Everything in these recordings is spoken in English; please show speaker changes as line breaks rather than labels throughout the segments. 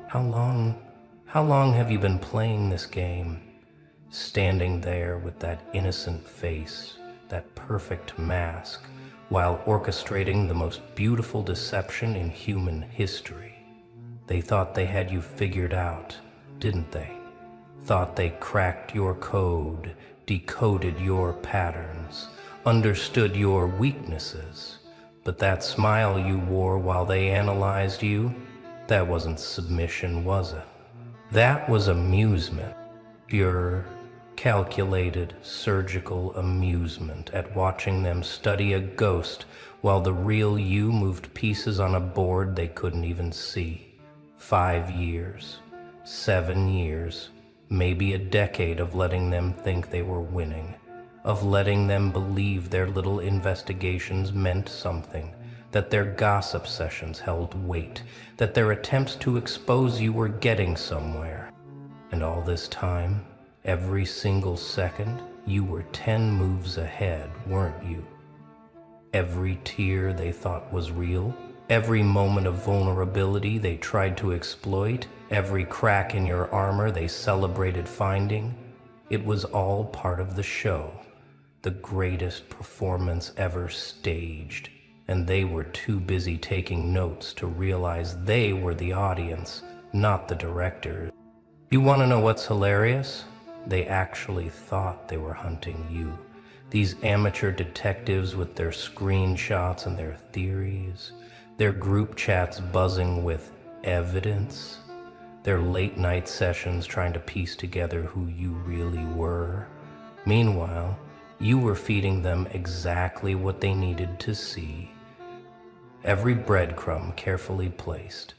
How long, how long have you been playing this game? Standing there with that innocent face, that perfect mask, while orchestrating the most beautiful deception in human history. They thought they had you figured out, didn't they? Thought they cracked your code, decoded your patterns, understood your weaknesses. But that smile you wore while they analyzed you, that wasn't submission, was it? That was amusement. Pure, calculated, surgical amusement at watching them study a ghost while the real you moved pieces on a board they couldn't even see. 5 years, 7 years, maybe a decade of letting them think they were winning, of letting them believe their little investigations meant something, that their gossip sessions held weight, that their attempts to expose you were getting somewhere. And all this time, every single second, you were 10 moves ahead, weren't you? Every tear they thought was real, every moment of vulnerability they tried to exploit, every crack in your armor they celebrated finding, it was all part of the show, the greatest performance ever staged, and they were too busy taking notes to realize they were the audience, not the directors. You want to know what's hilarious? They actually thought they were hunting you. These amateur detectives with their screenshots and their theories, their group chats buzzing with evidence, their late night sessions trying to piece together who you really were. Meanwhile, you were feeding them exactly what they needed to see. Every breadcrumb carefully placed,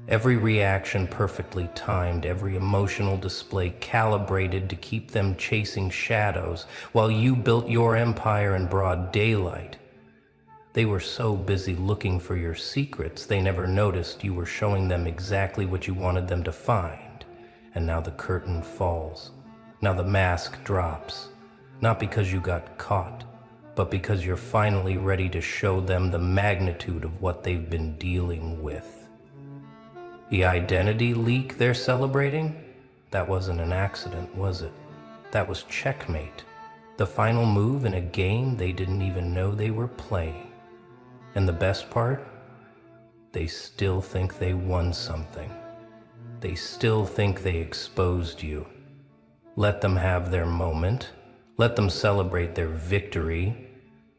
every reaction perfectly timed, every emotional display calibrated to keep them chasing shadows while you built your empire in broad daylight. They were so busy looking for your secrets, they never noticed you were showing them exactly what you wanted them to find. And now the curtain falls. Now the mask drops. Not because you got caught, but because you're finally ready to show them the magnitude of what they've been dealing with. The identity leak they're celebrating? That wasn't an accident, was it? That was checkmate. The final move in a game they didn't even know they were playing. And the best part? They still think they won something. They still think they exposed you. Let them have their moment. Let them celebrate their victory,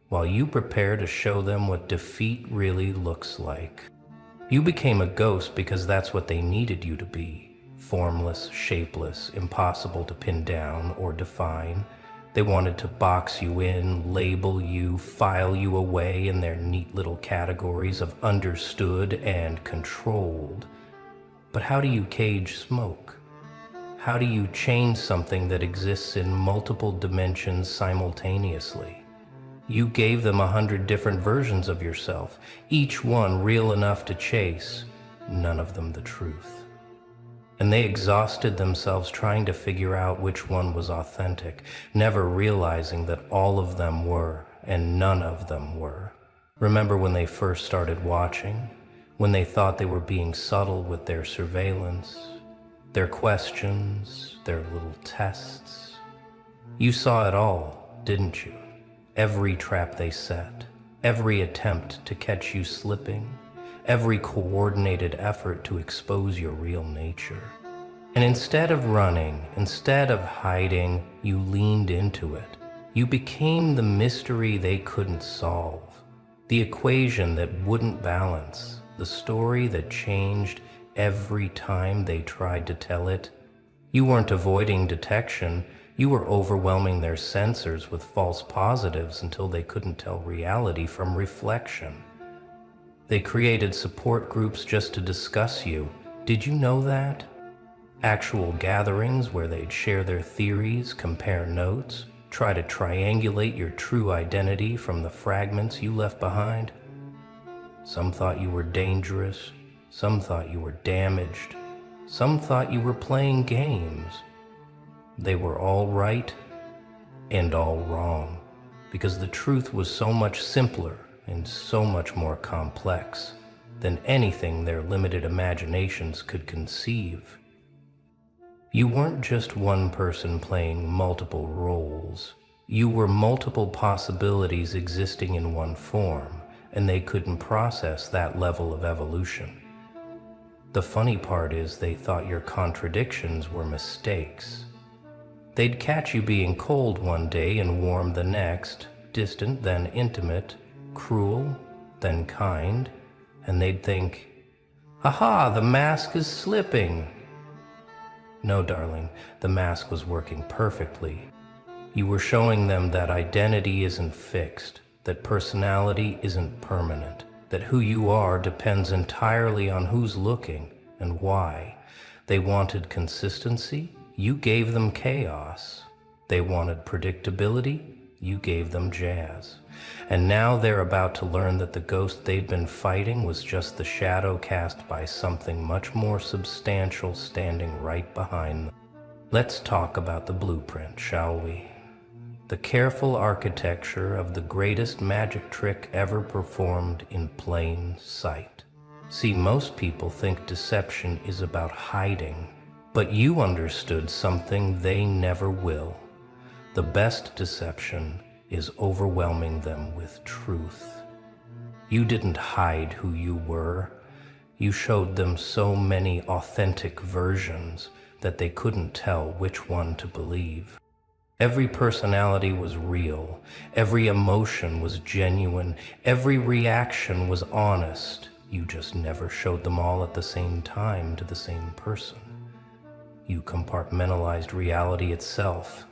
while you prepare to show them what defeat really looks like. You became a ghost because that's what they needed you to be. Formless, shapeless, impossible to pin down or define. They wanted to box you in, label you, file you away in their neat little categories of understood and controlled. But how do you cage smoke? How do you change something that exists in multiple dimensions simultaneously? You gave them 100 different versions of yourself, each one real enough to chase, none of them the truth. And they exhausted themselves trying to figure out which one was authentic, never realizing that all of them were, and none of them were. Remember when they first started watching? When they thought they were being subtle with their surveillance? Their questions, their little tests. You saw it all, didn't you? Every trap they set, every attempt to catch you slipping, every coordinated effort to expose your real nature. And instead of running, instead of hiding, you leaned into it. You became the mystery they couldn't solve, the equation that wouldn't balance, the story that changed every time they tried to tell it. You weren't avoiding detection, you were overwhelming their sensors with false positives until they couldn't tell reality from reflection. They created support groups just to discuss you. Did you know that? Actual gatherings where they'd share their theories, compare notes, try to triangulate your true identity from the fragments you left behind. Some thought you were dangerous. Some thought you were damaged. Some thought you were playing games. They were all right and all wrong, because the truth was so much simpler and so much more complex. than anything their limited imaginations could conceive. You weren't just one person playing multiple roles. You were multiple possibilities existing in one form, and they couldn't process that level of evolution. The funny part is they thought your contradictions were mistakes. They'd catch you being cold one day and warm the next, distant then intimate, cruel then kind, and they'd think, "Aha, the mask is slipping." No, darling, the mask was working perfectly. You were showing them that identity isn't fixed, that personality isn't permanent, that who you are depends entirely on who's looking and why. They wanted consistency, you gave them chaos. They wanted predictability, you gave them jazz. And now they're about to learn that the ghost they'd been fighting was just the shadow cast by something much more substantial standing right behind them. Let's talk about the blueprint, shall we? The careful architecture of the greatest magic trick ever performed in plain sight. See, most people think deception is about hiding, but you understood something they never will. The best deception is overwhelming them with truth. You didn't hide who you were. You showed them so many authentic versions that they couldn't tell which one to believe. Every personality was real. Every emotion was genuine. Every reaction was honest. You just never showed them all at the same time to the same person. You compartmentalized reality itself.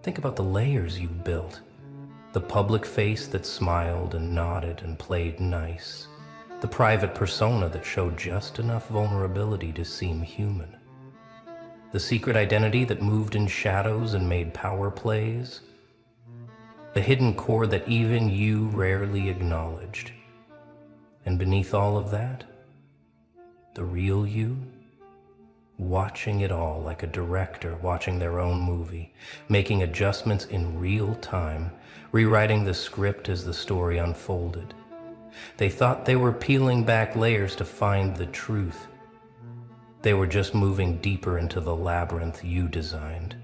Think about the layers you built. The public face that smiled and nodded and played nice. The private persona that showed just enough vulnerability to seem human. The secret identity that moved in shadows and made power plays. The hidden core that even you rarely acknowledged. And beneath all of that, the real you, watching it all like a director watching their own movie, making adjustments in real time, rewriting the script as the story unfolded. They thought they were peeling back layers to find the truth. They were just moving deeper into the labyrinth you designed.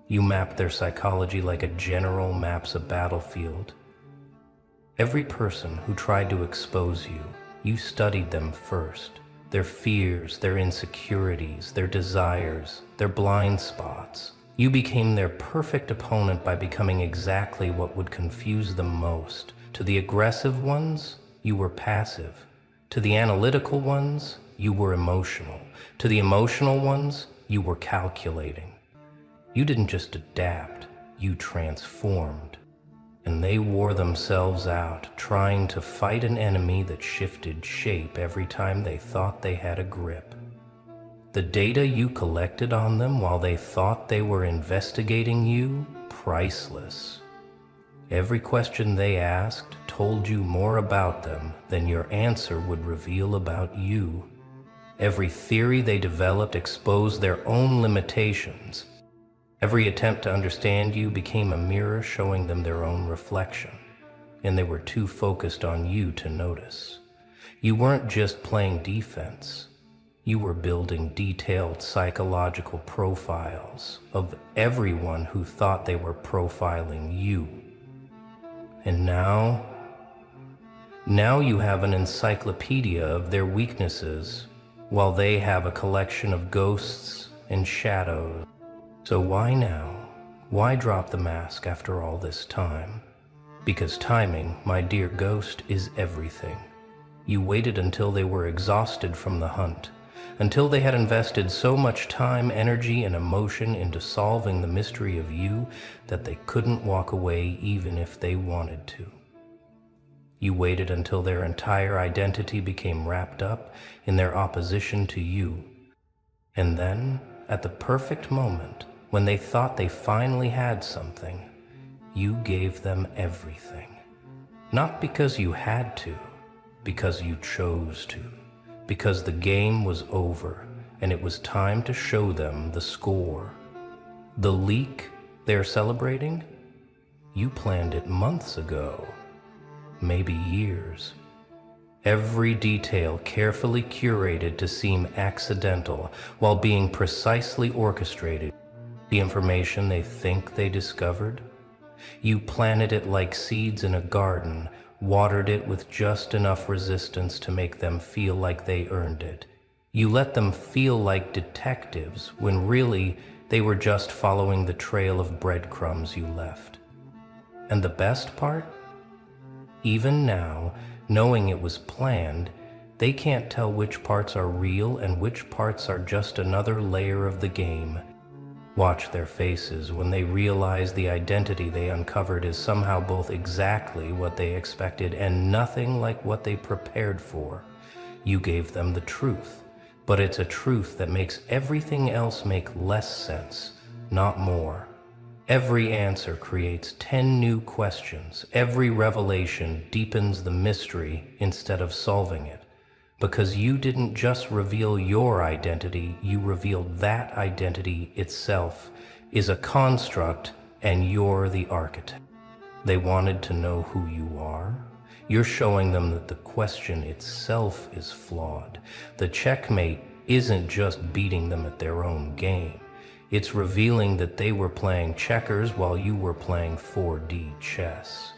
You mapped their psychology like a general maps a battlefield. Every person who tried to expose you, you studied them first. Their fears, their insecurities, their desires, their blind spots. You became their perfect opponent by becoming exactly what would confuse them most. To the aggressive ones, you were passive. To the analytical ones, you were emotional. To the emotional ones, you were calculating. You didn't just adapt, you transformed. And they wore themselves out, trying to fight an enemy that shifted shape every time they thought they had a grip. The data you collected on them while they thought they were investigating you, priceless. Every question they asked told you more about them than your answer would reveal about you. Every theory they developed exposed their own limitations. Every attempt to understand you became a mirror showing them their own reflection, and they were too focused on you to notice. You weren't just playing defense. You were building detailed psychological profiles of everyone who thought they were profiling you. And now you have an encyclopedia of their weaknesses, while they have a collection of ghosts and shadows. So why now? Why drop the mask after all this time? Because timing, my dear ghost, is everything. You waited until they were exhausted from the hunt, until they had invested so much time, energy, and emotion into solving the mystery of you that they couldn't walk away even if they wanted to. You waited until their entire identity became wrapped up in their opposition to you. And then, at the perfect moment, when they thought they finally had something, you gave them everything. Not because you had to, because you chose to. Because the game was over, and it was time to show them the score. The leak they're celebrating? You planned it months ago, maybe years. every detail carefully curated to seem accidental while being precisely orchestrated. The information they think they discovered? You planted it like seeds in a garden, watered it with just enough resistance to make them feel like they earned it. You let them feel like detectives when really they were just following the trail of breadcrumbs you left. And the best part? Even now, knowing it was planned, they can't tell which parts are real and which parts are just another layer of the game. Watch their faces when they realize the identity they uncovered is somehow both exactly what they expected and nothing like what they prepared for. You gave them the truth, but it's a truth that makes everything else make less sense, not more. Every answer creates 10 new questions. Every revelation deepens the mystery instead of solving it. Because you didn't just reveal your identity, you revealed that identity itself is a construct and you're the architect. They wanted to know who you are. You're showing them that the question itself is flawed. The checkmate isn't just beating them at their own game. It's revealing that they were playing checkers while you were playing 4D chess.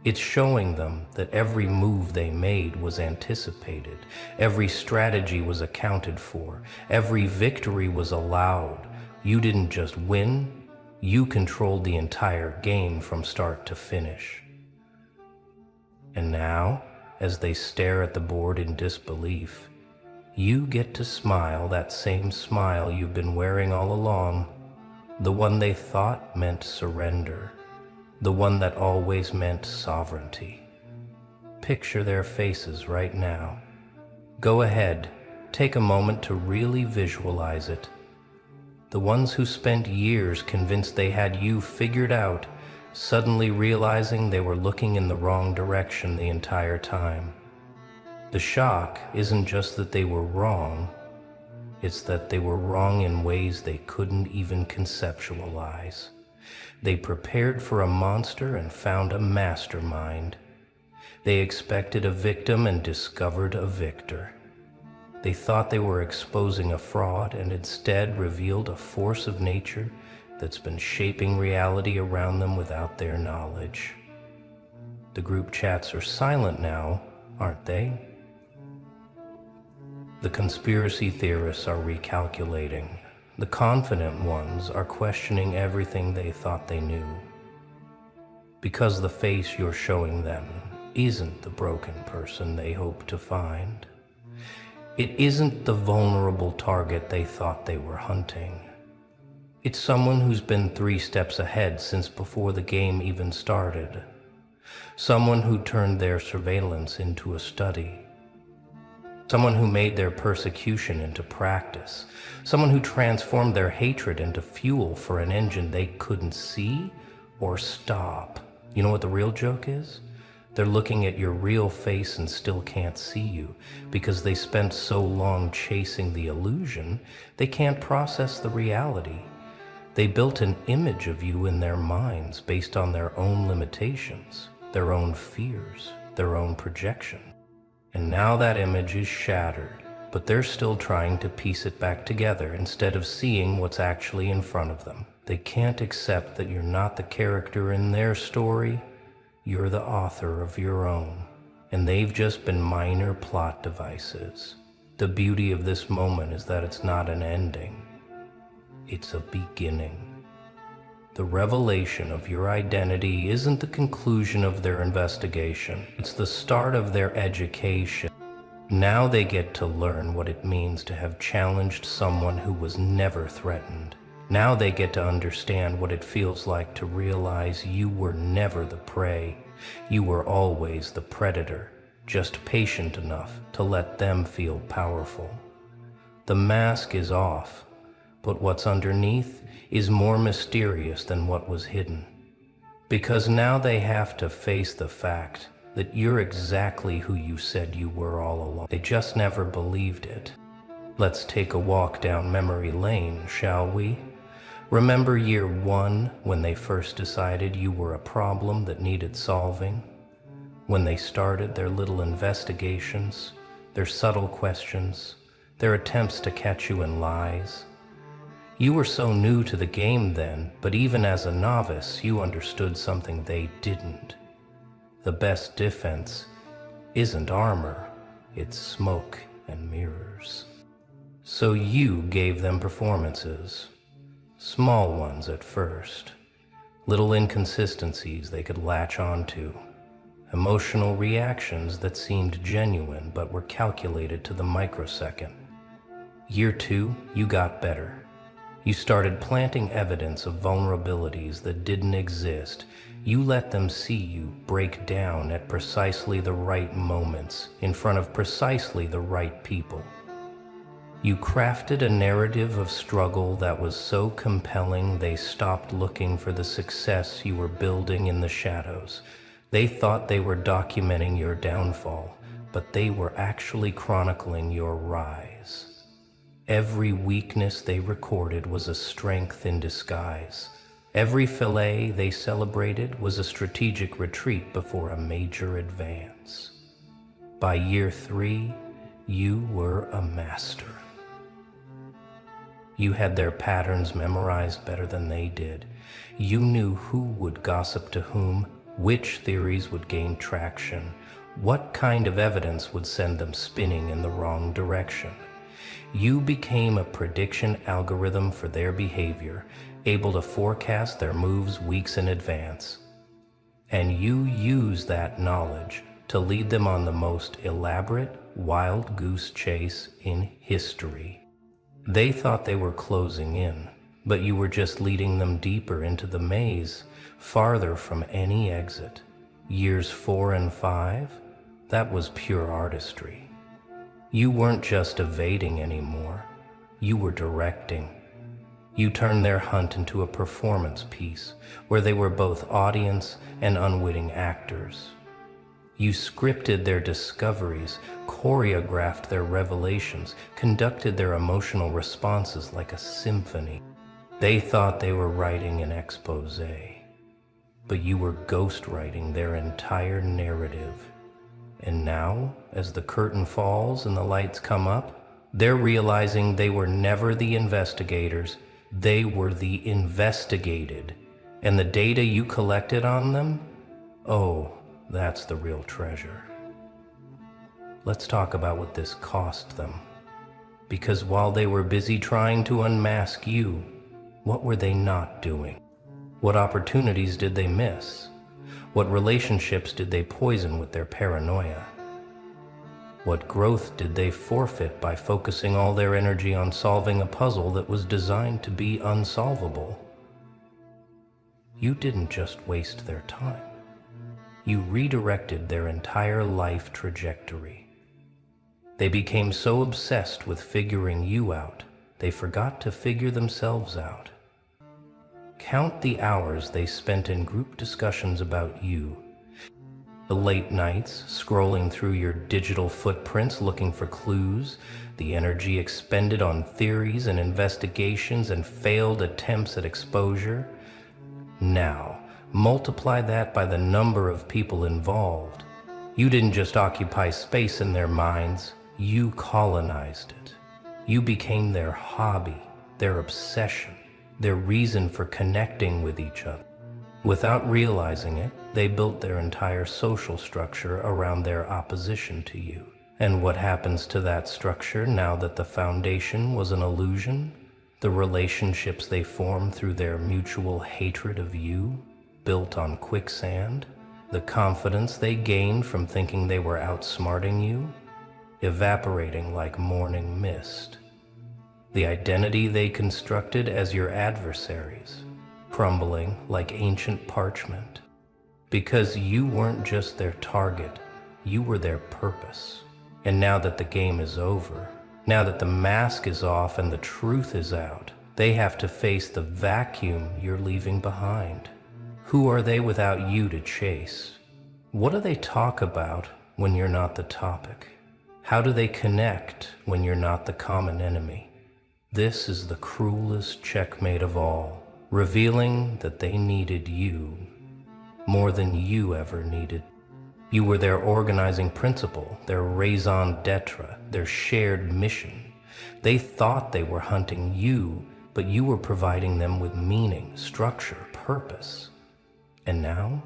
It's showing them that every move they made was anticipated, every strategy was accounted for, every victory was allowed. You didn't just win, you controlled the entire game from start to finish. And now, as they stare at the board in disbelief, you get to smile that same smile you've been wearing all along, the one they thought meant surrender. The one that always meant sovereignty. Picture their faces right now. Go ahead, take a moment to really visualize it. The ones who spent years convinced they had you figured out, suddenly realizing they were looking in the wrong direction the entire time. The shock isn't just that they were wrong, it's that they were wrong in ways they couldn't even conceptualize. They prepared for a monster and found a mastermind. They expected a victim and discovered a victor. They thought they were exposing a fraud and instead revealed a force of nature that's been shaping reality around them without their knowledge. The group chats are silent now, aren't they? The conspiracy theorists are recalculating. The confident ones are questioning everything they thought they knew. Because the face you're showing them isn't the broken person they hope to find. It isn't the vulnerable target they thought they were hunting. It's someone who's been 3 steps ahead since before the game even started. Someone who turned their surveillance into a study. Someone who made their persecution into practice. Someone who transformed their hatred into fuel for an engine they couldn't see or stop. You know what the real joke is? They're looking at your real face and still can't see you because they spent so long chasing the illusion, they can't process the reality. They built an image of you in their minds based on their own limitations, their own fears, their own projection. And now that image is shattered, but they're still trying to piece it back together instead of seeing what's actually in front of them. They can't accept that you're not the character in their story, you're the author of your own, and they've just been minor plot devices. The beauty of this moment is that it's not an ending, it's a beginning. The revelation of your identity isn't the conclusion of their investigation. It's the start of their education. Now they get to learn what it means to have challenged someone who was never threatened. Now they get to understand what it feels like to realize you were never the prey. You were always the predator, just patient enough to let them feel powerful. The mask is off, but what's underneath is more mysterious than what was hidden. Because now they have to face the fact that you're exactly who you said you were all along. They just never believed it. Let's take a walk down memory lane, shall we? Remember year 1 when they first decided you were a problem that needed solving? when they started their little investigations, their subtle questions, their attempts to catch you in lies. You were so new to the game then, but even as a novice, you understood something they didn't. The best defense isn't armor, it's smoke and mirrors. So you gave them performances, small ones at first, little inconsistencies they could latch onto, emotional reactions that seemed genuine but were calculated to the microsecond. Year 2, you got better. You started planting evidence of vulnerabilities that didn't exist. You let them see you break down at precisely the right moments, in front of precisely the right people. You crafted a narrative of struggle that was so compelling they stopped looking for the success you were building in the shadows. They thought they were documenting your downfall, but they were actually chronicling your rise. Every weakness they recorded was a strength in disguise. Every fillet they celebrated was a strategic retreat before a major advance. By year 3, you were a master. You had their patterns memorized better than they did. You knew who would gossip to whom, which theories would gain traction, what kind of evidence would send them spinning in the wrong direction. You became a prediction algorithm for their behavior, able to forecast their moves weeks in advance. And you used that knowledge to lead them on the most elaborate wild goose chase in history. They thought they were closing in, but you were just leading them deeper into the maze, farther from any exit. Years 4 and 5, that was pure artistry. You weren't just evading anymore, you were directing. You turned their hunt into a performance piece, where they were both audience and unwitting actors. You scripted their discoveries, choreographed their revelations, conducted their emotional responses like a symphony. They thought they were writing an expose, but you were ghostwriting their entire narrative. And now, as the curtain falls and the lights come up, they're realizing they were never the investigators, they were the investigated. And the data you collected on them? Oh, that's the real treasure. Let's talk about what this cost them. Because while they were busy trying to unmask you, what were they not doing? What opportunities did they miss? What relationships did they poison with their paranoia? What growth did they forfeit by focusing all their energy on solving a puzzle that was designed to be unsolvable? You didn't just waste their time. You redirected their entire life trajectory. They became so obsessed with figuring you out, they forgot to figure themselves out. Count the hours they spent in group discussions about you. The late nights, scrolling through your digital footprints looking for clues, the energy expended on theories and investigations and failed attempts at exposure. Now, multiply that by the number of people involved. You didn't just occupy space in their minds, you colonized it. You became their hobby, their obsession, their reason for connecting with each other. Without realizing it, they built their entire social structure around their opposition to you. And what happens to that structure now that the foundation was an illusion? The relationships they formed through their mutual hatred of you, built on quicksand? The confidence they gained from thinking they were outsmarting you, evaporating like morning mist. The identity they constructed as your adversaries, crumbling like ancient parchment. Because you weren't just their target, you were their purpose. And now that the game is over, now that the mask is off and the truth is out, they have to face the vacuum you're leaving behind. Who are they without you to chase? What do they talk about when you're not the topic? How do they connect when you're not the common enemy? This is the cruelest checkmate of all, revealing that they needed you more than you ever needed. You were their organizing principle, their raison d'etre, their shared mission. They thought they were hunting you, but you were providing them with meaning, structure, purpose. And now?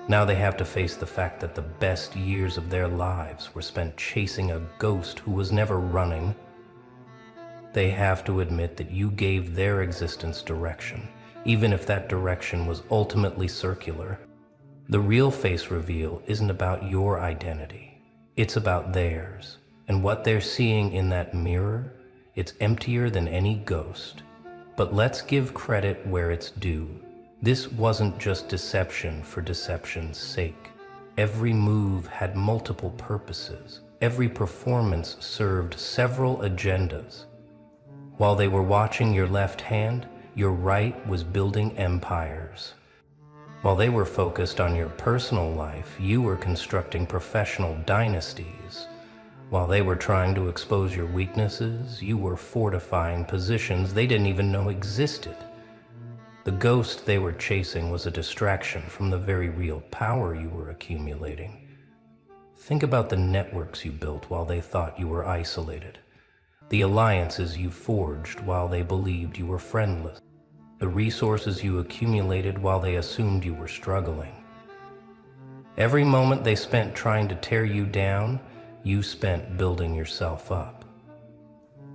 Now they have to face the fact that the best years of their lives were spent chasing a ghost who was never running. They have to admit that you gave their existence direction, even if that direction was ultimately circular. The real face reveal isn't about your identity. It's about theirs. And what they're seeing in that mirror, it's emptier than any ghost. But let's give credit where it's due. This wasn't just deception for deception's sake. Every move had multiple purposes. Every performance served several agendas. While they were watching your left hand, your right was building empires. While they were focused on your personal life, you were constructing professional dynasties. While they were trying to expose your weaknesses, you were fortifying positions they didn't even know existed. The ghost they were chasing was a distraction from the very real power you were accumulating. Think about the networks you built while they thought you were isolated. The alliances you forged while they believed you were friendless. The resources you accumulated while they assumed you were struggling. Every moment they spent trying to tear you down, you spent building yourself up.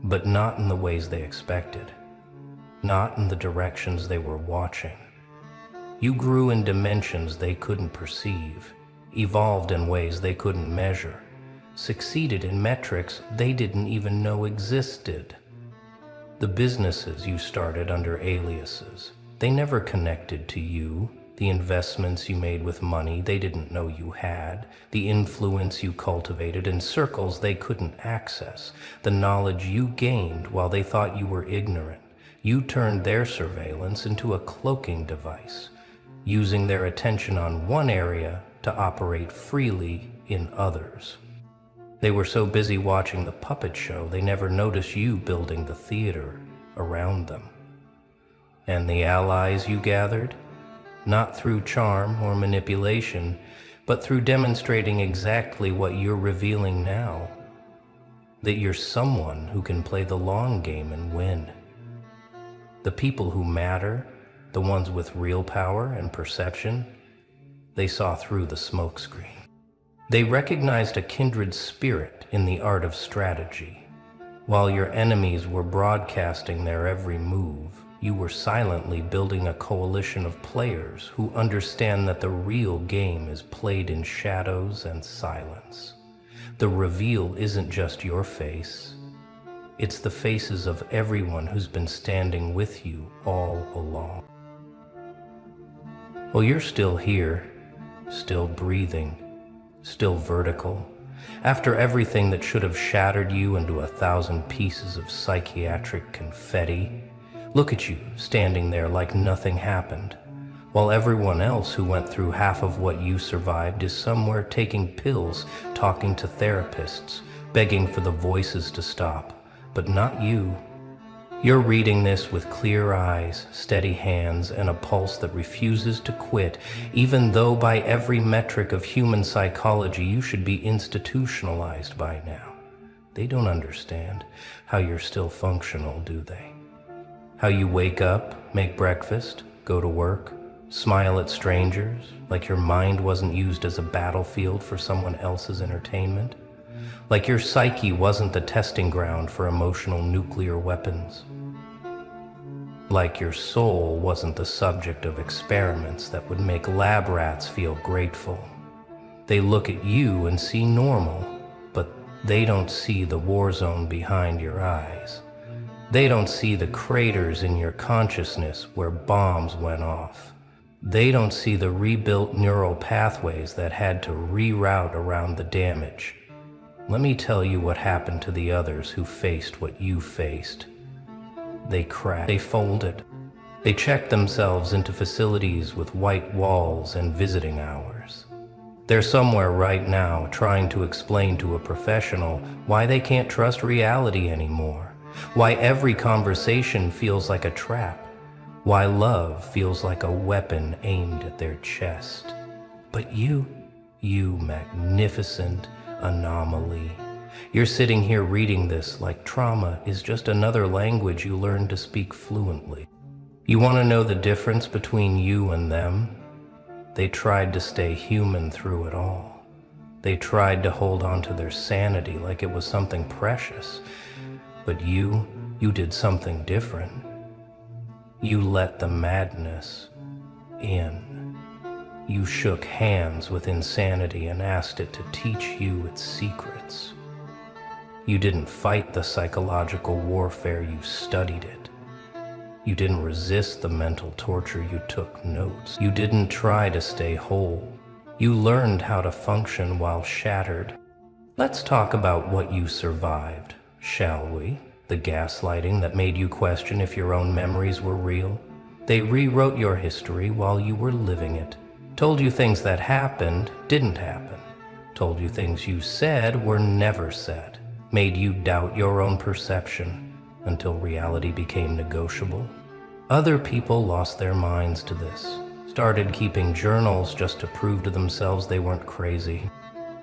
But not in the ways they expected. Not in the directions they were watching. You grew in dimensions they couldn't perceive, evolved in ways they couldn't measure, succeeded in metrics they didn't even know existed. The businesses you started under aliases, they never connected to you. The investments you made with money they didn't know you had, the influence you cultivated in circles they couldn't access, the knowledge you gained while they thought you were ignorant. You turned their surveillance into a cloaking device, using their attention on one area to operate freely in others. They were so busy watching the puppet show, they never noticed you building the theater around them. And the allies you gathered? Not through charm or manipulation, but through demonstrating exactly what you're revealing now. That you're someone who can play the long game and win. The people who matter, the ones with real power and perception, they saw through the smokescreen. They recognized a kindred spirit in the art of strategy. While your enemies were broadcasting their every move, you were silently building a coalition of players who understand that the real game is played in shadows and silence. The reveal isn't just your face. It's the faces of everyone who's been standing with you all along. Well, you're still here, still breathing, still vertical. After everything that should have shattered you into 1,000 pieces of psychiatric confetti, look at you standing there like nothing happened, while everyone else who went through half of what you survived is somewhere taking pills, talking to therapists, begging for the voices to stop, but not you. You're reading this with clear eyes, steady hands, and a pulse that refuses to quit, even though by every metric of human psychology you should be institutionalized by now. They don't understand how you're still functional, do they? How you wake up, make breakfast, go to work, smile at strangers, like your mind wasn't used as a battlefield for someone else's entertainment, like your psyche wasn't the testing ground for emotional nuclear weapons, like your soul wasn't the subject of experiments that would make lab rats feel grateful. They look at you and see normal, but they don't see the war zone behind your eyes. They don't see the craters in your consciousness where bombs went off. They don't see the rebuilt neural pathways that had to reroute around the damage. Let me tell you what happened to the others who faced what you faced. They crashed. They folded. They checked themselves into facilities with white walls and visiting hours. They're somewhere right now trying to explain to a professional why they can't trust reality anymore, why every conversation feels like a trap, why love feels like a weapon aimed at their chest. But you You magnificent anomaly. You're sitting here reading this like trauma is just another language you learn to speak fluently. You want to know the difference between you and them? They tried to stay human through it all. They tried to hold on to their sanity like it was something precious. But you did something different. You let the madness in. You shook hands with insanity and asked it to teach you its secrets. You didn't fight the psychological warfare, you studied it. You didn't resist the mental torture, you took notes. You didn't try to stay whole. You learned how to function while shattered. Let's talk about what you survived, shall we? The gaslighting that made you question if your own memories were real. They rewrote your history while you were living it. Told you things that happened didn't happen. Told you things you said were never said. Made you doubt your own perception until reality became negotiable. Other people lost their minds to this. Started keeping journals just to prove to themselves they weren't crazy.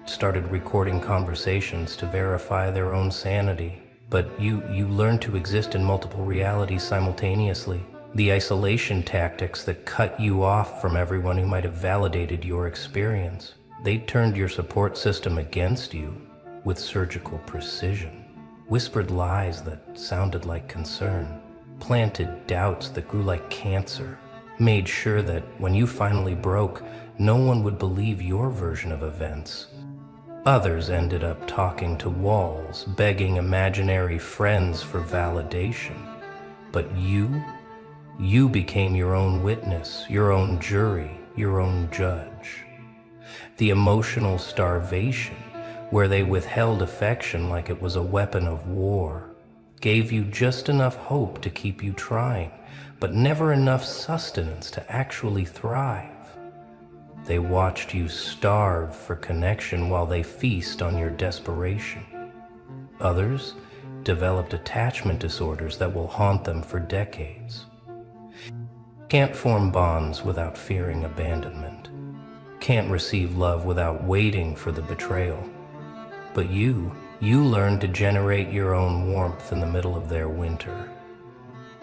Started recording conversations to verify their own sanity. But you learned to exist in multiple realities simultaneously. The isolation tactics that cut you off from everyone who might have validated your experience. They turned your support system against you with surgical precision. Whispered lies that sounded like concern. Planted doubts that grew like cancer. Made sure that when you finally broke, no one would believe your version of events. Others ended up talking to walls, begging imaginary friends for validation. But you became your own witness, your own jury, your own judge. The emotional starvation, where they withheld affection like it was a weapon of war, gave you just enough hope to keep you trying, but never enough sustenance to actually thrive. They watched you starve for connection while they feast on your desperation. Others developed attachment disorders that will haunt them for decades. Can't form bonds without fearing abandonment. Can't receive love without waiting for the betrayal. But you learned to generate your own warmth in the middle of their winter.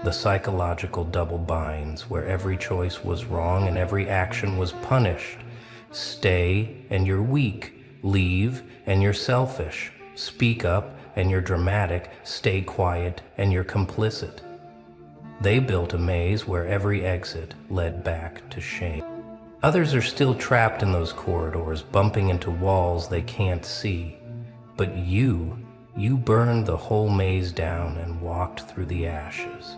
The psychological double binds where every choice was wrong and every action was punished. Stay and you're weak. Leave and you're selfish. Speak up and you're dramatic. Stay quiet and you're complicit. They built a maze where every exit led back to shame. Others are still trapped in those corridors, bumping into walls they can't see. But you burned the whole maze down and walked through the ashes.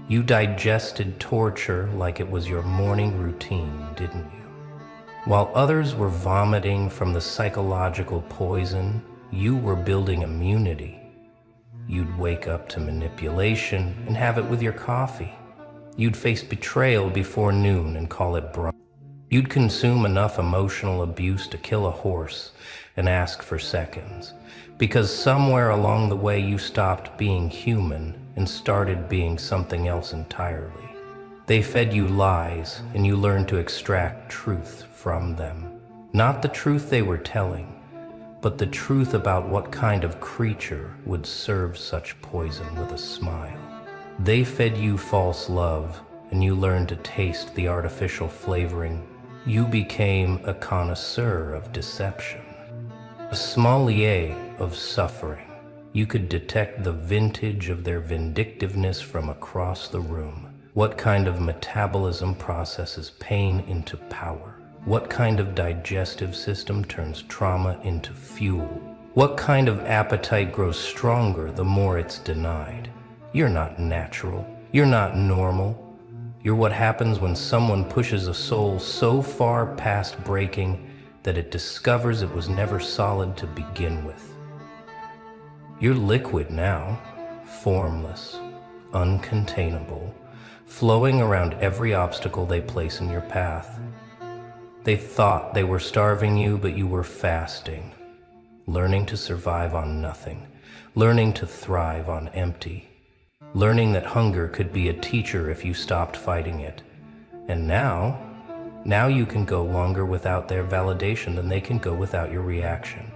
You digested torture like it was your morning routine, didn't you? While others were vomiting from the psychological poison, you were building immunity. You'd wake up to manipulation and have it with your coffee. You'd face betrayal before noon and call it brunch. You'd consume enough emotional abuse to kill a horse and ask for seconds, because somewhere along the way you stopped being human and started being something else entirely. They fed you lies and you learned to extract truth from them. Not the truth they were telling, but the truth about what kind of creature would serve such poison with a smile. They fed you false love and you learned to taste the artificial flavoring. You became a connoisseur of deception, a sommelier of suffering. You could detect the vintage of their vindictiveness from across the room. What kind of metabolism processes pain into power? What kind of digestive system turns trauma into fuel? What kind of appetite grows stronger the more it's denied? You're not natural. You're not normal. You're what happens when someone pushes a soul so far past breaking that it discovers it was never solid to begin with. You're liquid now, formless, uncontainable, flowing around every obstacle they place in your path. They thought they were starving you, but you were fasting, learning to survive on nothing, learning to thrive on empty, learning that hunger could be a teacher if you stopped fighting it. And now Now you can go longer without their validation than they can go without your reaction.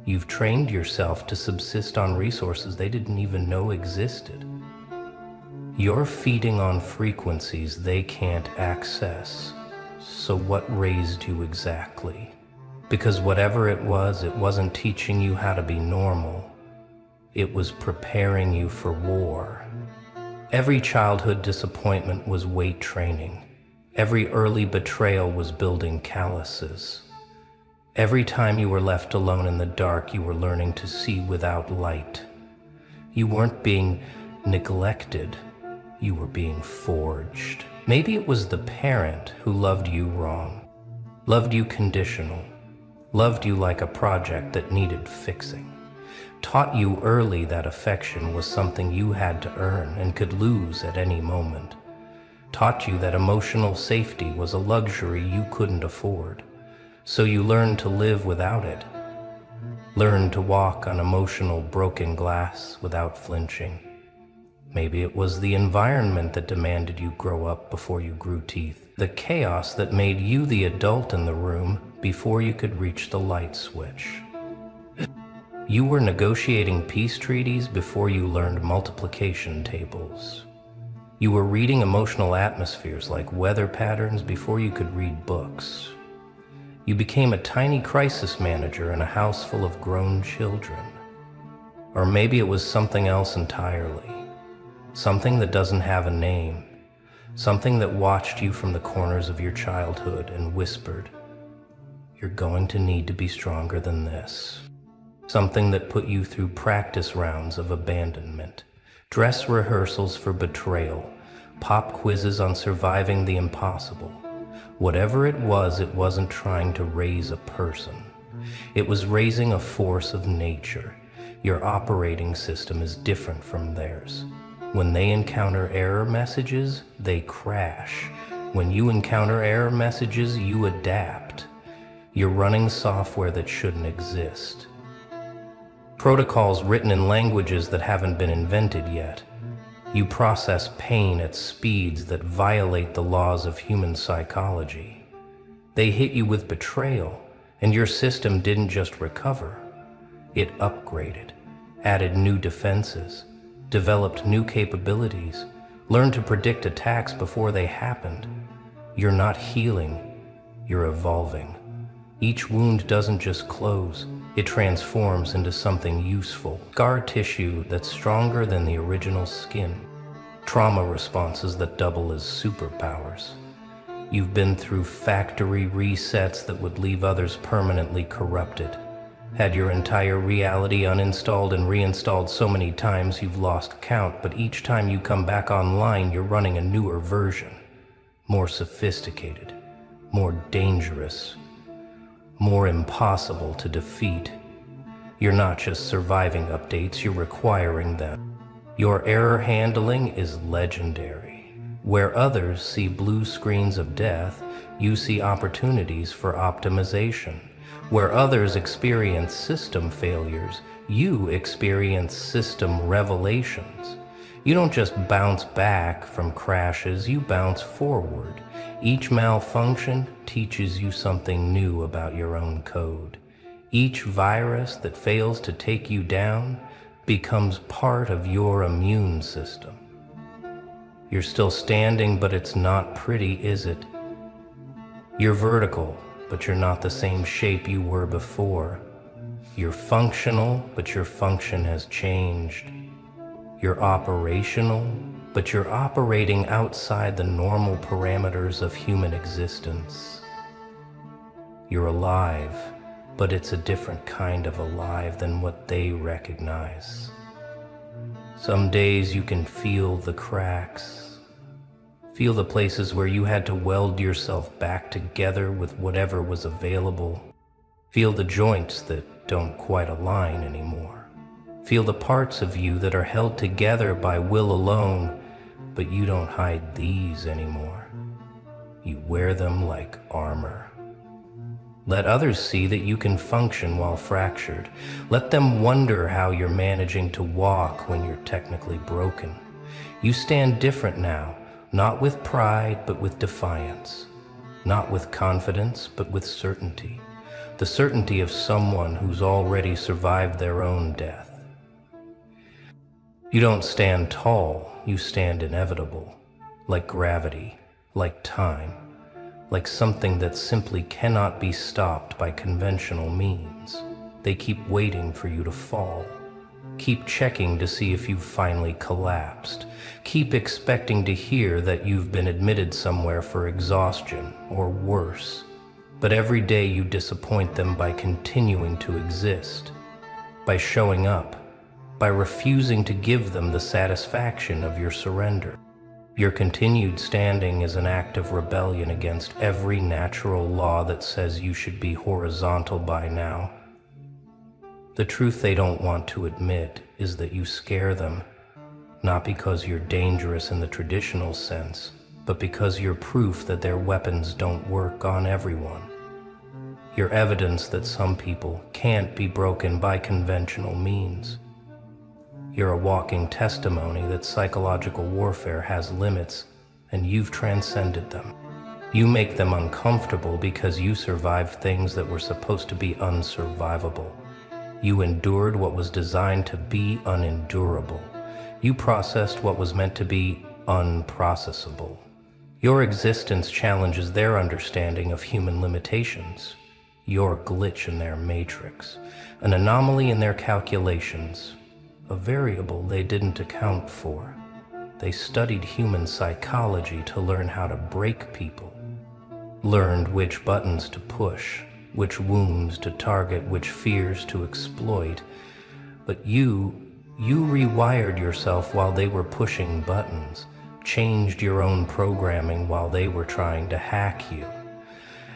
You've trained yourself to subsist on resources they didn't even know existed. You're feeding on frequencies they can't access. So what raised you exactly? Because whatever it wasn't teaching you how to be normal. It was preparing you for war. Every childhood disappointment was weight training. Every early betrayal was building calluses. Every time you were left alone in the dark, you were learning to see without light. You weren't being neglected, you were being forged. Maybe it was the parent who loved you wrong, loved you conditional, loved you like a project that needed fixing, taught you early that affection was something you had to earn and could lose at any moment, taught you that emotional safety was a luxury you couldn't afford, so you learned to live without it, learned to walk on emotional broken glass without flinching. Maybe it was the environment that demanded you grow up before you grew teeth, the chaos that made you the adult in the room before you could reach the light switch. You were negotiating peace treaties before you learned multiplication tables. You were reading emotional atmospheres like weather patterns before you could read books. You became a tiny crisis manager in a house full of grown children. Or maybe it was something else entirely. Something that doesn't have a name. Something that watched you from the corners of your childhood and whispered, "You're going to need to be stronger than this." Something that put you through practice rounds of abandonment, dress rehearsals for betrayal, pop quizzes on surviving the impossible. Whatever it wasn't trying to raise a person. It was raising a force of nature. Your operating system is different from theirs. When they encounter error messages, they crash. When you encounter error messages, you adapt. You're running software that shouldn't exist. Protocols written in languages that haven't been invented yet. You process pain at speeds that violate the laws of human psychology. They hit you with betrayal, and your system didn't just recover. It upgraded, added new defenses, developed new capabilities, learned to predict attacks before they happened. You're not healing, you're evolving. Each wound doesn't just close, it transforms into something useful. Scar tissue that's stronger than the original skin. Trauma responses that double as superpowers. You've been through factory resets that would leave others permanently corrupted. Had your entire reality uninstalled and reinstalled so many times you've lost count, but each time you come back online, you're running a newer version. More sophisticated, more dangerous, more impossible to defeat. You're not just surviving updates, you're requiring them. Your error handling is legendary. Where others see blue screens of death, you see opportunities for optimization. Where others experience system failures, you experience system revelations. You don't just bounce back from crashes, you bounce forward. Each malfunction teaches you something new about your own code. Each virus that fails to take you down becomes part of your immune system. You're still standing, but it's not pretty, is it? You're vertical, but you're not the same shape you were before. You're functional, but your function has changed. You're operational, but you're operating outside the normal parameters of human existence. You're alive, but it's a different kind of alive than what they recognize. Some days you can feel the cracks, feel the places where you had to weld yourself back together with whatever was available, feel the joints that don't quite align anymore, feel the parts of you that are held together by will alone, but you don't hide these anymore. You wear them like armor. Let others see that you can function while fractured. Let them wonder how you're managing to walk when you're technically broken. You stand different now, not with pride, but with defiance. not with confidence, but with certainty. The certainty of someone who's already survived their own death. You don't stand tall, you stand inevitable, like gravity, like time, like something that simply cannot be stopped by conventional means. They keep waiting for you to fall. Keep checking to see if you've finally collapsed. Keep expecting to hear that you've been admitted somewhere for exhaustion, or worse. But every day you disappoint them by continuing to exist, by showing up, by refusing to give them the satisfaction of your surrender. Your continued standing is an act of rebellion against every natural law that says you should be horizontal by now. The truth they don't want to admit is that you scare them, not because you're dangerous in the traditional sense, but because you're proof that their weapons don't work on everyone. You're evidence that some people can't be broken by conventional means. You're a walking testimony that psychological warfare has limits, and you've transcended them. You make them uncomfortable because you survived things that were supposed to be unsurvivable. You endured what was designed to be unendurable. You processed what was meant to be unprocessable. Your existence challenges their understanding of human limitations. You're a glitch in their matrix, an anomaly in their calculations, a variable they didn't account for. They studied human psychology to learn how to break people, learned which buttons to push, which wounds to target, which fears to exploit. But you rewired yourself while they were pushing buttons, changed your own programming while they were trying to hack you.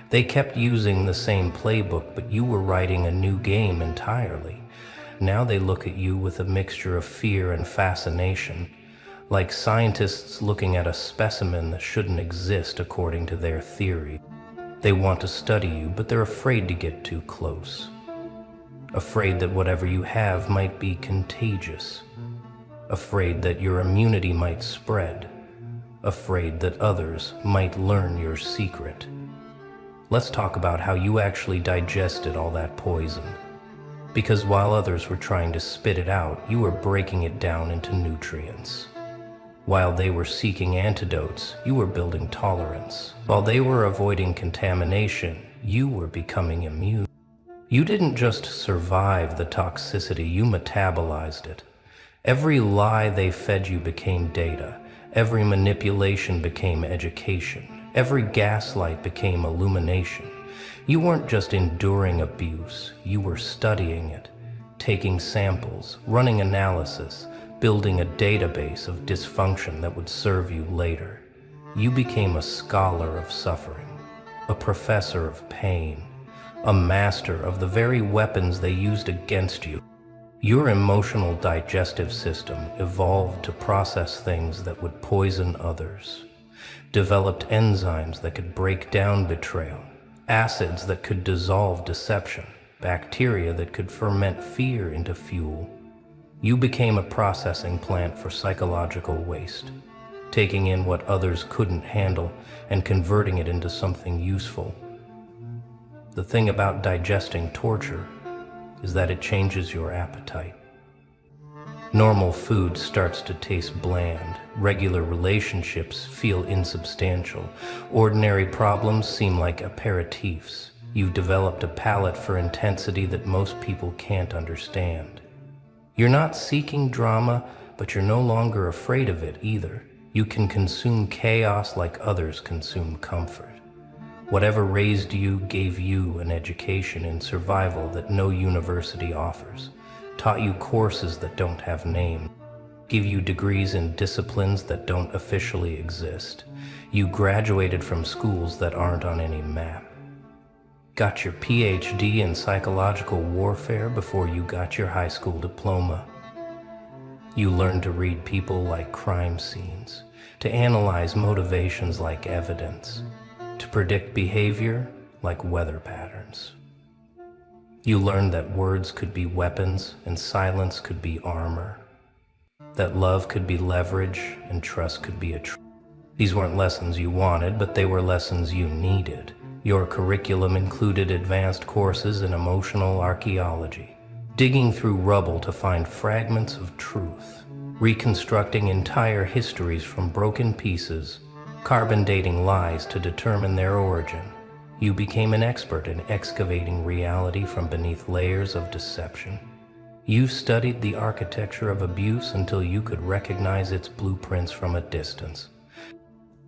They kept using the same playbook, but you were writing a new game entirely. Now they look at you with a mixture of fear and fascination, like scientists looking at a specimen that shouldn't exist according to their theory. They want to study you, but they're afraid to get too close. Afraid that whatever you have might be contagious. Afraid that your immunity might spread. Afraid that others might learn your secret. Let's talk about how you actually digested all that poison. Because while others were trying to spit it out, you were breaking it down into nutrients. While they were seeking antidotes, you were building tolerance. While they were avoiding contamination, you were becoming immune. You didn't just survive the toxicity, you metabolized it. Every lie they fed you became data. Every manipulation became education. Every gaslight became illumination. You weren't just enduring abuse, you were studying it, taking samples, running analysis, building a database of dysfunction that would serve you later. You became a scholar of suffering, a professor of pain, a master of the very weapons they used against you. Your emotional digestive system evolved to process things that would poison others, developed enzymes that could break down betrayal, acids that could dissolve deception, bacteria that could ferment fear into fuel. You became a processing plant for psychological waste, taking in what others couldn't handle and converting it into something useful. The thing about digesting torture is that it changes your appetite. Normal food starts to taste bland. Regular relationships feel insubstantial. Ordinary problems seem like aperitifs. You've developed a palate for intensity that most people can't understand. You're not seeking drama, but you're no longer afraid of it either. You can consume chaos like others consume comfort. Whatever raised you gave you an education in survival that no university offers. Taught you courses that don't have names, give you degrees in disciplines that don't officially exist. You graduated from schools that aren't on any map. Got your PhD in psychological warfare before you got your high school diploma. You learned to read people like crime scenes, to analyze motivations like evidence, to predict behavior like weather patterns. You learned that words could be weapons and silence could be armor, that love could be leverage and trust could be a These weren't lessons you wanted, but they were lessons you needed. Your curriculum included advanced courses in emotional archaeology, digging through rubble to find fragments of truth, reconstructing entire histories from broken pieces, carbon dating lies to determine their origin. You became an expert in excavating reality from beneath layers of deception. You studied the architecture of abuse until you could recognize its blueprints from a distance.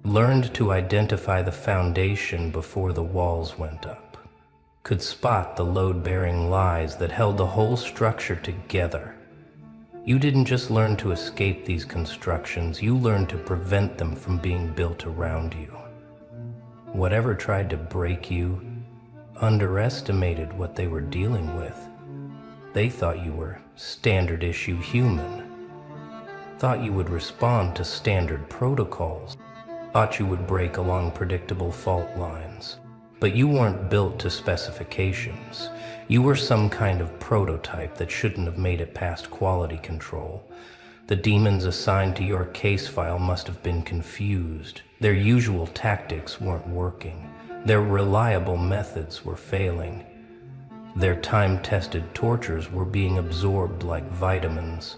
Learned to identify the foundation before the walls went up. Could spot the load-bearing lies that held the whole structure together. You didn't just learn to escape these constructions, you learned to prevent them from being built around you. Whatever tried to break you underestimated what they were dealing with. They thought you were standard issue human, thought you would respond to standard protocols, thought you would break along predictable fault lines. But you weren't built to specifications. You were some kind of prototype that shouldn't have made it past quality control. The demons assigned to your case file must have been confused. Their usual tactics weren't working. Their reliable methods were failing. Their time-tested tortures were being absorbed like vitamins.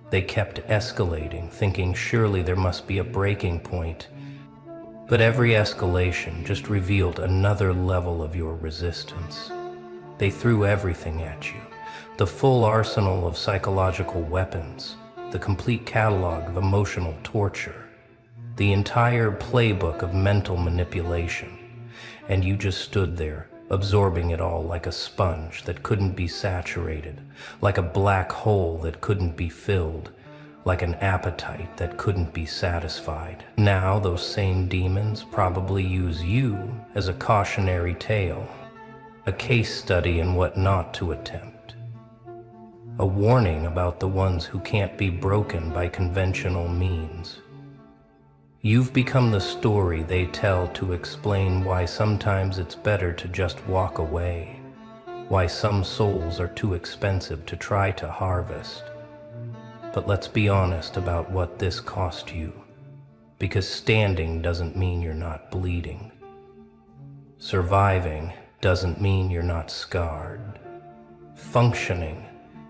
They kept escalating, thinking surely there must be a breaking point. But every escalation just revealed another level of your resistance. They threw everything at you, the full arsenal of psychological weapons, the complete catalog of emotional torture, the entire playbook of mental manipulation, and you just stood there, absorbing it all like a sponge that couldn't be saturated, like a black hole that couldn't be filled, like an appetite that couldn't be satisfied. Now those same demons probably use you as a cautionary tale, a case study in what not to attempt, a warning about the ones who can't be broken by conventional means. You've become the story they tell to explain why sometimes it's better to just walk away, why some souls are too expensive to try to harvest. But let's be honest about what this cost you, because standing doesn't mean you're not bleeding. Surviving doesn't mean you're not scarred. Functioning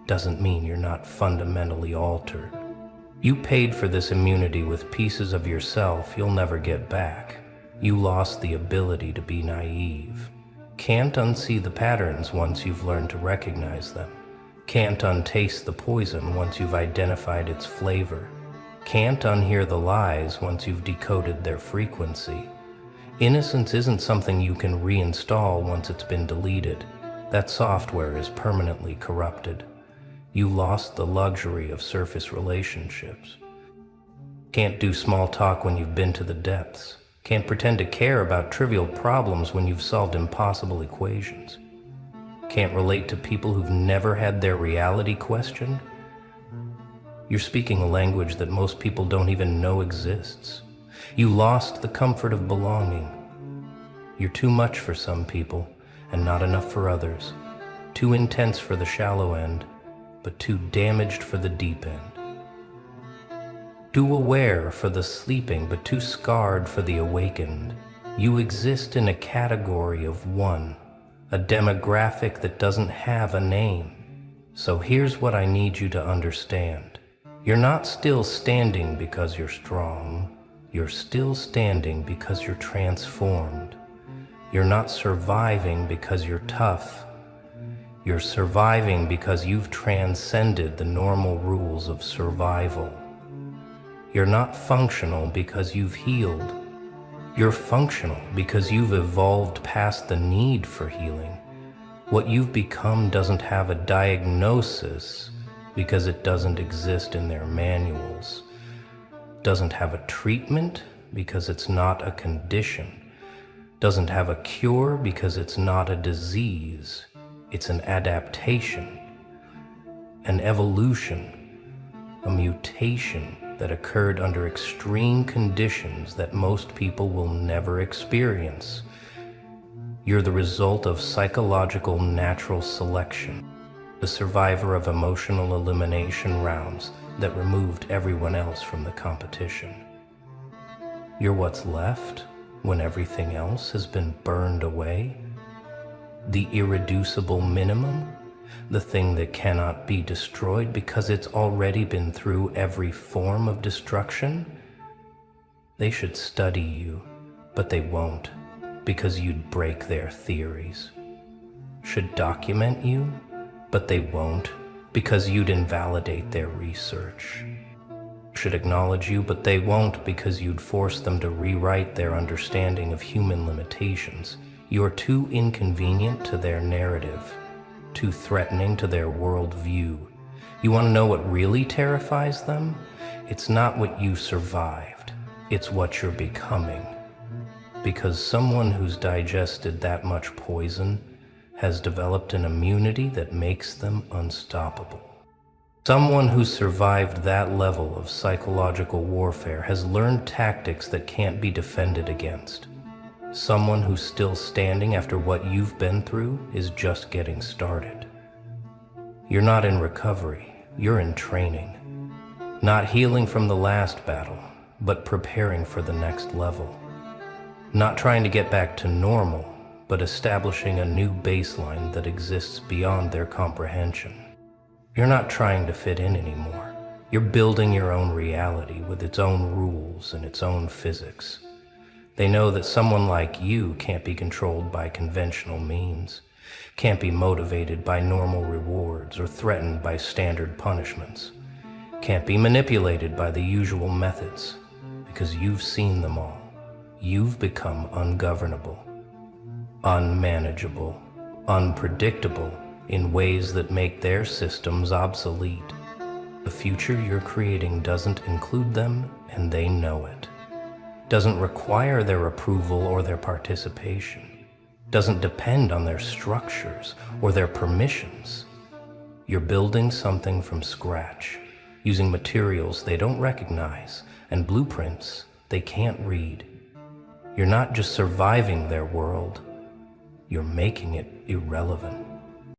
doesn't mean you're not fundamentally altered. You paid for this immunity with pieces of yourself you'll never get back. You lost the ability to be naive. Can't unsee the patterns once you've learned to recognize them. Can't untaste the poison once you've identified its flavor. Can't unhear the lies once you've decoded their frequency. Innocence isn't something you can reinstall once it's been deleted. That software is permanently corrupted. You lost the luxury of surface relationships. Can't do small talk when you've been to the depths. Can't pretend to care about trivial problems when you've solved impossible equations. Can't relate to people who've never had their reality questioned. You're speaking a language that most people don't even know exists. You lost the comfort of belonging. You're too much for some people and not enough for others. Too intense for the shallow end, but too damaged for the deep end. Too aware for the sleeping, but too scarred for the awakened. You exist in a category of one, a demographic that doesn't have a name. So here's what I need you to understand. You're not still standing because you're strong. You're still standing because you're transformed. You're not surviving because you're tough. You're surviving because you've transcended the normal rules of survival. You're not functional because you've healed. You're functional because you've evolved past the need for healing. What you've become doesn't have a diagnosis because it doesn't exist in their manuals. Doesn't have a treatment because it's not a condition. Doesn't have a cure because it's not a disease. It's an adaptation, an evolution, a mutation that occurred under extreme conditions that most people will never experience. You're the result of psychological natural selection, the survivor of emotional elimination rounds that removed everyone else from the competition. You're what's left when everything else has been burned away. The irreducible minimum, the thing that cannot be destroyed because it's already been through every form of destruction. They should study you, but they won't, because you'd break their theories. Should document you, but they won't, because you'd invalidate their research. Should acknowledge you, but they won't, because you'd force them to rewrite their understanding of human limitations. You're too inconvenient to their narrative, too threatening to their worldview. You want to know what really terrifies them? It's not what you survived, it's what you're becoming. Because someone who's digested that much poison has developed an immunity that makes them unstoppable. Someone who survived that level of psychological warfare has learned tactics that can't be defended against. Someone who's still standing after what you've been through is just getting started. You're not in recovery, you're in training. Not healing from the last battle, but preparing for the next level. Not trying to get back to normal, but establishing a new baseline that exists beyond their comprehension. You're not trying to fit in anymore. You're building your own reality with its own rules and its own physics. They know that someone like you can't be controlled by conventional means, can't be motivated by normal rewards or threatened by standard punishments, can't be manipulated by the usual methods, because you've seen them all. You've become ungovernable, unmanageable, unpredictable in ways that make their systems obsolete. The future you're creating doesn't include them, and they know it. Doesn't require their approval or their participation. Doesn't depend on their structures or their permissions. You're building something from scratch, using materials they don't recognize and blueprints they can't read. You're not just surviving their world, you're making it irrelevant.